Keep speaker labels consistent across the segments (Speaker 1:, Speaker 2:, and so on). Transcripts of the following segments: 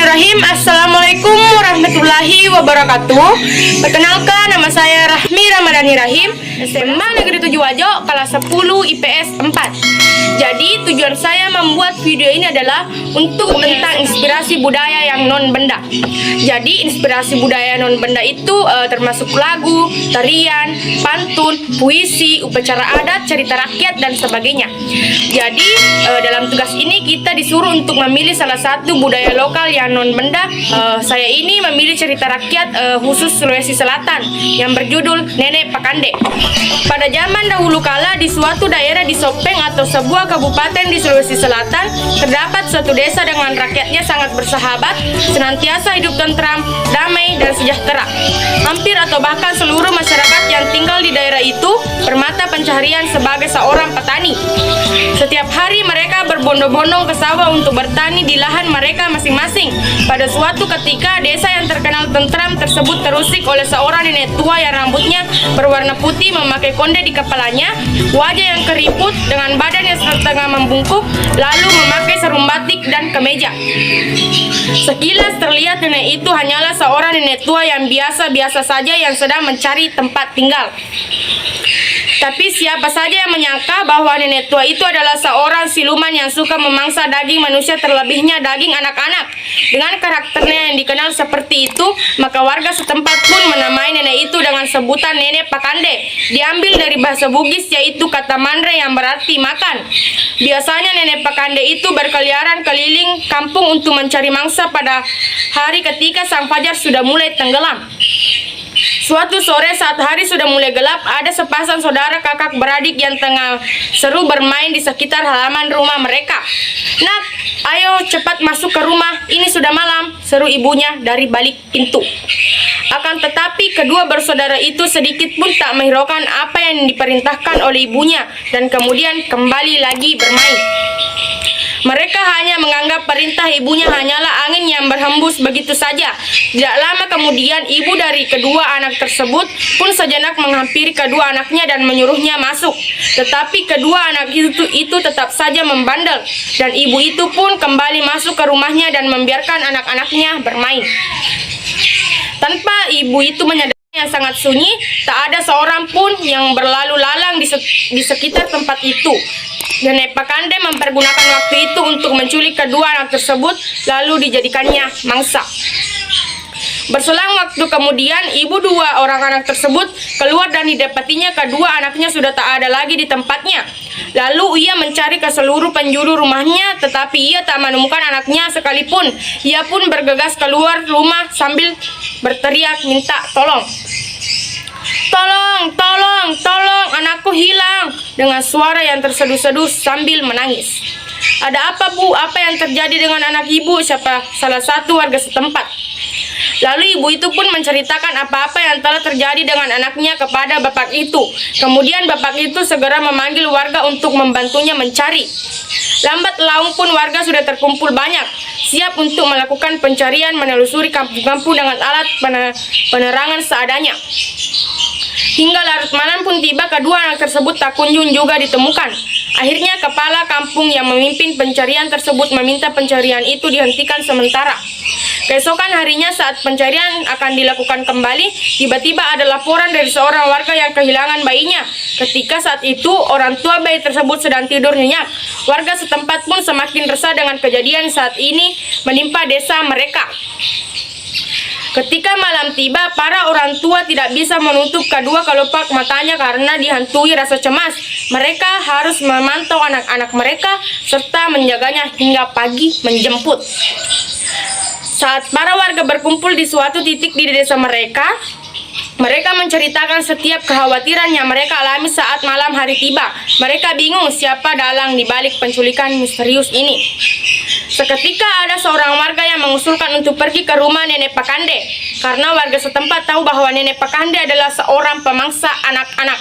Speaker 1: Bismillahirrahmanirrahim. Assalamualaikum warahmatullahi wabarakatuh. Perkenalkan, nama saya Rahmi Ramadhani Rahim, SMA Negeri 7 Wajo, kelas 10 IPS 4. Jadi tujuan saya membuat video ini adalah untuk tentang inspirasi budaya yang non-benda. Jadi inspirasi budaya non-benda itu termasuk lagu, tarian, pantun, puisi, upacara adat, cerita rakyat, dan sebagainya. Jadi dalam tugas ini kita disuruh untuk memilih salah satu budaya lokal yang non-benda. Saya ini memilih cerita rakyat khusus Sulawesi Selatan yang berjudul Nenek Pakande. Pada zaman dahulu kala di suatu daerah di Sopeng atau sebuah kabupaten di Sulawesi Selatan terdapat suatu desa dengan rakyatnya sangat bersahabat, senantiasa hidup tentram, damai, dan sejahtera. Hampir atau bahkan seluruh masyarakat yang tinggal di daerah itu bermata pencaharian sebagai seorang petani. Setiap hari mereka berbondong-bondong ke sawah untuk bertani di lahan mereka masing-masing. Pada suatu ketika, desa yang terkenal tentram tersebut terusik oleh seorang nenek tua yang rambutnya berwarna putih, memakai konde di kepalanya, wajah yang keriput dengan badan yang setengah membungkuk, lalu memakai sarung batik dan kemeja. Sekilas terlihat nenek itu hanyalah seorang nenek tua yang biasa-biasa saja yang sedang mencari tempat tinggal. Tapi siapa saja yang menyangka bahwa nenek tua itu adalah seorang siluman yang suka memangsa daging manusia, terlebihnya daging anak-anak. Dengan karakternya yang dikenal seperti itu, maka warga setempat pun menamai nenek itu dengan sebutan Nenek Pakande. Diambil dari bahasa Bugis, yaitu kata mandre yang berarti makan. Biasanya Nenek Pakande itu berkeliaran keliling kampung untuk mencari mangsa pada hari ketika sang fajar sudah mulai tenggelam. Suatu sore saat hari sudah mulai gelap, ada sepasang saudara kakak beradik yang tengah seru bermain di sekitar halaman rumah mereka. "Nak, ayo cepat masuk ke rumah, ini sudah malam," seru ibunya dari balik pintu. Akan tetapi kedua bersaudara itu sedikit pun tak menghiraukan apa yang diperintahkan oleh ibunya dan kemudian kembali lagi bermain. Mereka hanya menganggap perintah ibunya hanyalah angin yang berhembus begitu saja. Tidak lama kemudian ibu dari kedua anak tersebut pun sejenak menghampiri kedua anaknya dan menyuruhnya masuk. Tetapi kedua anak itu tetap saja membandel, dan ibu itu pun kembali masuk ke rumahnya dan membiarkan anak-anaknya bermain. Tanpa ibu itu menyadari yang sangat sunyi, tak ada seorang pun yang berlalu lalang di sekitar tempat itu. Nenek Pakande mempergunakan waktu itu untuk menculik kedua anak tersebut, lalu dijadikannya mangsa. Berselang waktu kemudian, ibu dua orang anak tersebut keluar dan didapatinya kedua anaknya sudah tak ada lagi di tempatnya. Lalu ia mencari ke seluruh penjuru rumahnya, tetapi ia tak menemukan anaknya sekalipun. Ia pun bergegas keluar rumah sambil berteriak minta tolong. "Tolong, tolong, tolong, anakku hilang!" dengan suara yang terseduh-seduh sambil menangis. "Ada apa, Bu? Apa yang terjadi dengan anak ibu?" siapa salah satu warga setempat. Lalu ibu itu pun menceritakan apa-apa yang telah terjadi dengan anaknya kepada bapak itu. Kemudian bapak itu segera memanggil warga untuk membantunya mencari. Lambat laun pun warga sudah terkumpul banyak, siap untuk melakukan pencarian, menelusuri kampung-kampung dengan alat penerangan seadanya. Hingga larut malam pun tiba, kedua anak tersebut tak kunjung juga ditemukan. Akhirnya kepala kampung yang memimpin pencarian tersebut meminta pencarian itu dihentikan sementara. Keesokan harinya saat pencarian akan dilakukan kembali, tiba-tiba ada laporan dari seorang warga yang kehilangan bayinya. Ketika saat itu orang tua bayi tersebut sedang tidur nyenyak. Warga setempat pun semakin resah dengan kejadian saat ini menimpa desa mereka. Ketika malam tiba, para orang tua tidak bisa menutup kedua kelopak matanya karena dihantui rasa cemas. Mereka harus memantau anak-anak mereka serta menjaganya hingga pagi menjemput. Saat para warga berkumpul di suatu titik di desa mereka menceritakan setiap kekhawatiran yang mereka alami saat malam hari tiba. Mereka bingung siapa dalang di balik penculikan misterius ini. Seketika ada seorang warga yang mengusulkan untuk pergi ke rumah Nenek Pakande, karena warga setempat tahu bahwa Nenek Pakande adalah seorang pemangsa anak-anak.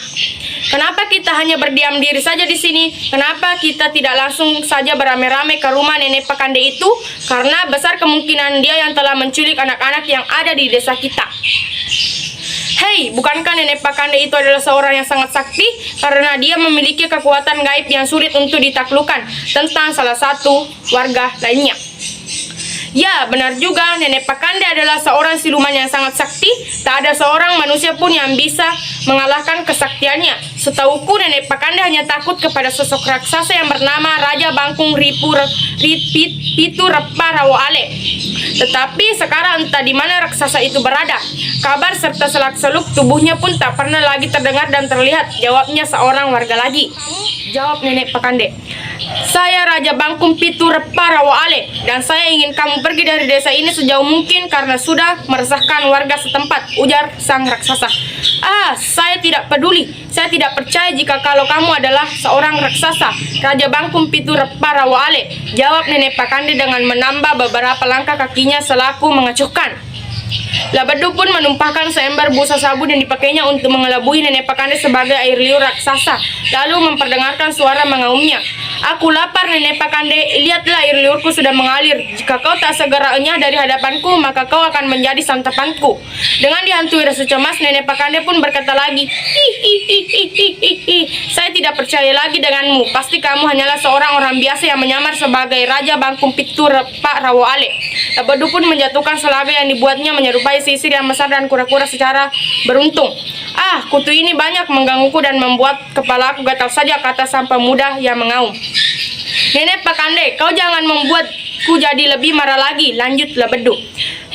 Speaker 1: "Kenapa kita hanya berdiam diri saja di sini? Kenapa kita tidak langsung saja beramai-ramai ke rumah Nenek Pakande itu? Karena besar kemungkinan dia yang telah menculik anak-anak yang ada di desa kita." "Hei, bukankah Nenek Pakande itu adalah seorang yang sangat sakti? Karena dia memiliki kekuatan gaib yang sulit untuk ditaklukkan," tentang salah satu warga lainnya. Ya, benar juga, Nenek Pakande adalah seorang siluman yang sangat sakti. Tak ada seorang manusia pun yang bisa mengalahkan kesaktiannya. Setauku, Nenek Pakande hanya takut kepada sosok raksasa yang bernama Raja Bangkung Pitu Repa Rawoale. Tetapi sekarang entah di mana raksasa itu berada. Kabar serta selak-seluk tubuhnya pun tak pernah lagi terdengar dan terlihat. Jawabnya seorang warga lagi. Jawab Nenek Pakande. Saya Raja Bangkung Pitu Repa Rawoale, dan saya ingin kamu pergi dari desa ini sejauh mungkin karena sudah meresahkan warga setempat, ujar sang raksasa. Saya tidak peduli. Saya tidak percaya jika kalau kamu adalah seorang raksasa, Raja Bangkung Pitu Repa Rawoale, jawab Nenek Pakande dengan menambah beberapa langkah kakinya selaku mengacuhkan. Labedu pun menumpahkan seember busa sabun yang dipakainya untuk mengelabui Nenek Pakande sebagai air liur raksasa, lalu memperdengarkan suara mengaumnya. Aku lapar, Nenek Pakande, lihatlah air liurku sudah mengalir. Jika kau tak segera enyah dari hadapanku, maka kau akan menjadi santapanku. Dengan dihantui rasa cemas, Nenek Pakande pun berkata lagi, saya tidak percaya lagi denganmu. Pasti kamu hanyalah seorang orang biasa yang menyamar sebagai Raja Bangkung Pitu Repa Rawoale. Labedu pun menjatuhkan selaga yang dibuatnya menyerupai sisir yang besar dan kura-kura secara beruntung. Kutu ini banyak menggangguku dan membuat kepala aku gatal saja, kata sang pemuda yang mengaum. Nenek Pakande, kau jangan membuatku jadi lebih marah lagi, lanjut Labedu.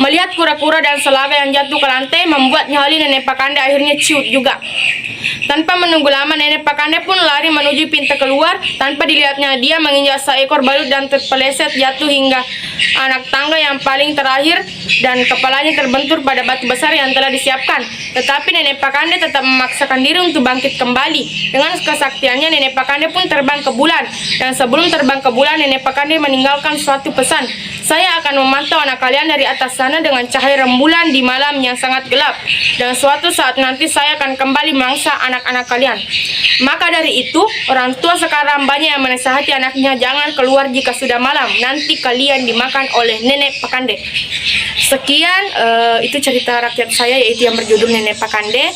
Speaker 1: Melihat kura-kura dan selaga yang jatuh ke lantai membuat nyali Nenek Pakande akhirnya ciut juga. Tanpa menunggu lama, Nenek Pakande pun lari menuju pintu keluar. Tanpa dilihatnya, dia menginjak seekor balut dan terpeleset jatuh hingga anak tangga yang paling terakhir dan kepalanya terbentur pada batu besar yang telah disiapkan. Tetapi Nenek Pakande tetap memaksakan diri untuk bangkit kembali. Dengan kesaktiannya, Nenek Pakande pun terbang ke bulan. Dan sebelum terbang ke bulan, Nenek Pakande meninggalkan suatu pesan. Saya akan memantau anak kalian dari atas sana dengan cahaya rembulan di malam yang sangat gelap. Dan suatu saat nanti saya akan kembali memangsa anak-anak kalian. Maka dari itu, orang tua sekarang banyak yang menasihati anaknya jangan keluar jika sudah malam. Nanti kalian dimakan oleh Nenek Pakande. Sekian, itu cerita rakyat saya yaitu yang berjudul Nenek Pakande.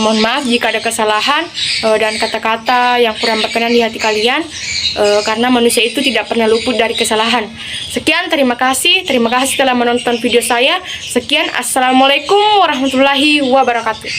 Speaker 1: Mohon maaf jika ada kesalahan dan kata-kata yang kurang berkenan di hati kalian. Karena manusia itu tidak pernah luput dari kesalahan. Sekian, terima kasih telah menonton video saya. Sekian, assalamualaikum warahmatullahi wabarakatuh.